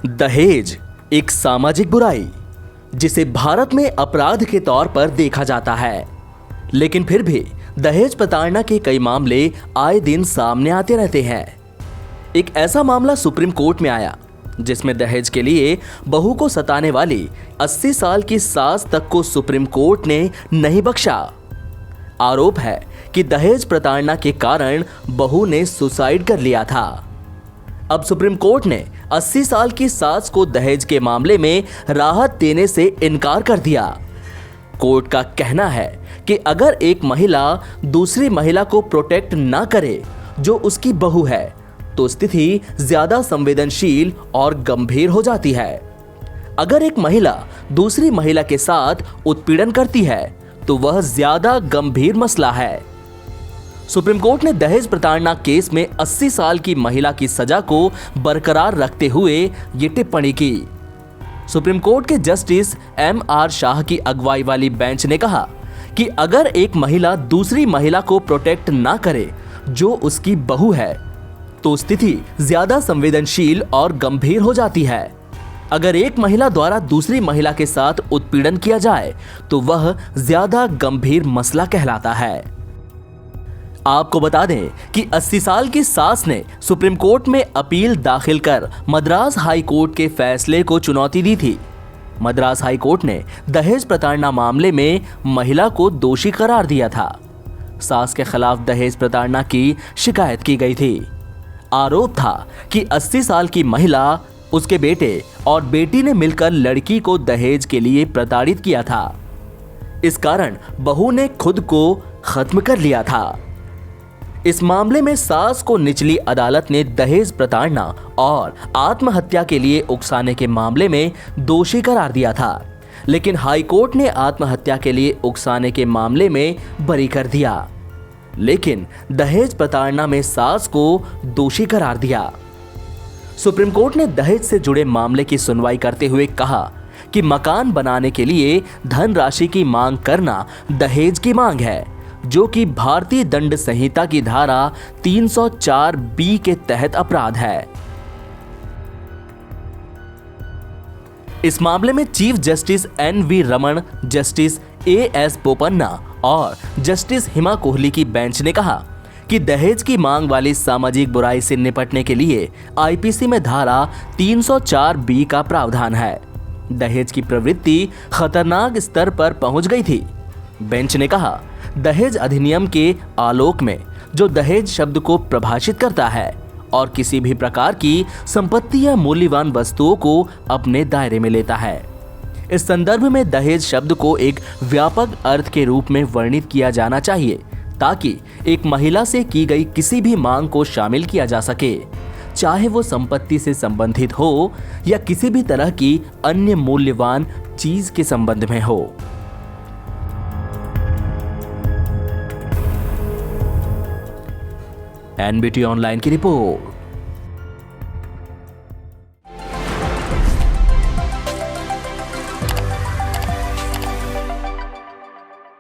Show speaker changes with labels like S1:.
S1: दहेज एक सामाजिक बुराई जिसे भारत में अपराध के तौर पर देखा जाता है, लेकिन फिर भी दहेज प्रताड़ना के कई मामले आए दिन सामने आते रहते हैं। एक ऐसा मामला सुप्रीम कोर्ट में आया जिसमें दहेज के लिए बहू को सताने वाली 80 साल की सास तक को सुप्रीम कोर्ट ने नहीं बख्शा। आरोप है कि दहेज प्रताड़ना के कारण बहू ने सुसाइड कर लिया था। अब सुप्रीम कोर्ट ने 80 साल की सास को दहेज के मामले में राहत देने से इनकार कर दिया। कोर्ट का कहना है कि अगर एक महिला दूसरी महिला को प्रोटेक्ट ना करे जो उसकी बहू है, तो स्थिति ज्यादा संवेदनशील और गंभीर हो जाती है। अगर एक महिला दूसरी महिला के साथ उत्पीड़न करती है तो वह ज्यादा गंभीर मसला है। सुप्रीम कोर्ट ने दहेज प्रताड़ना केस में 80 साल की महिला की सजा को बरकरार रखते हुए ये टिप्पणी की। सुप्रीम कोर्ट के जस्टिस M.R. शाह की अगुवाई वाली बेंच ने कहा कि अगर एक महिला दूसरी महिला को प्रोटेक्ट ना करे जो उसकी बहू है, तो स्थिति ज्यादा संवेदनशील और गंभीर हो जाती है। अगर एक महिला द्वारा दूसरी महिला के साथ उत्पीड़न किया जाए तो वह ज्यादा गंभीर मसला कहलाता है। आपको बता दें कि 80 साल की सास ने सुप्रीम कोर्ट में अपील दाखिल कर मद्रास हाई कोर्ट के फैसले को चुनौती दी थी। मद्रास हाई कोर्ट ने दहेज प्रताड़ना मामले में महिला को दोषी करार दिया था। सास के खिलाफ दहेज प्रताड़ना की शिकायत की गई थी। आरोप था कि 80 साल की महिला, उसके बेटे और बेटी ने मिलकर लड़की को दहेज के लिए प्रताड़ित किया था। इस कारण बहू ने खुद को खत्म कर लिया था। इस मामले में सास को निचली अदालत ने दहेज प्रताड़ना और आत्महत्या के लिए उकसाने के मामले में दोषी करार दिया था, लेकिन हाई कोर्ट ने आत्महत्या के लिए उकसाने के मामले में बरी कर दिया, लेकिन दहेज प्रताड़ना में सास को दोषी करार दिया। सुप्रीम कोर्ट ने दहेज से जुड़े मामले की सुनवाई करते हुए कहा कि मकान बनाने के लिए धनराशि की मांग करना दहेज की मांग है, जो कि भारतीय दंड संहिता की धारा 304B के तहत अपराध है। इस मामले में chief justice N.V. Raman, justice A.S. Bopanna और जस्टिस हिमा कोहली की बेंच ने कहा कि दहेज की मांग वाली सामाजिक बुराई से निपटने के लिए आईपीसी में धारा 304B का प्रावधान है। दहेज की प्रवृत्ति खतरनाक स्तर पर पहुंच गई थी। बेंच ने कहा, दहेज अधिनियम के आलोक में जो दहेज शब्द को परिभाषित करता है और किसी भी प्रकार की संपत्ति या मूल्यवान वस्तुओं को अपने दायरे में लेता है, इस संदर्भ में दहेज शब्द को एक व्यापक अर्थ के रूप में वर्णित किया जाना चाहिए, ताकि एक महिला से की गई किसी भी मांग को शामिल किया जा सके, चाहे वो संपत्ति से संबंधित हो या किसी भी तरह की अन्य मूल्यवान चीज के संबंध में हो। NBT ऑनलाइन की रिपोर्ट।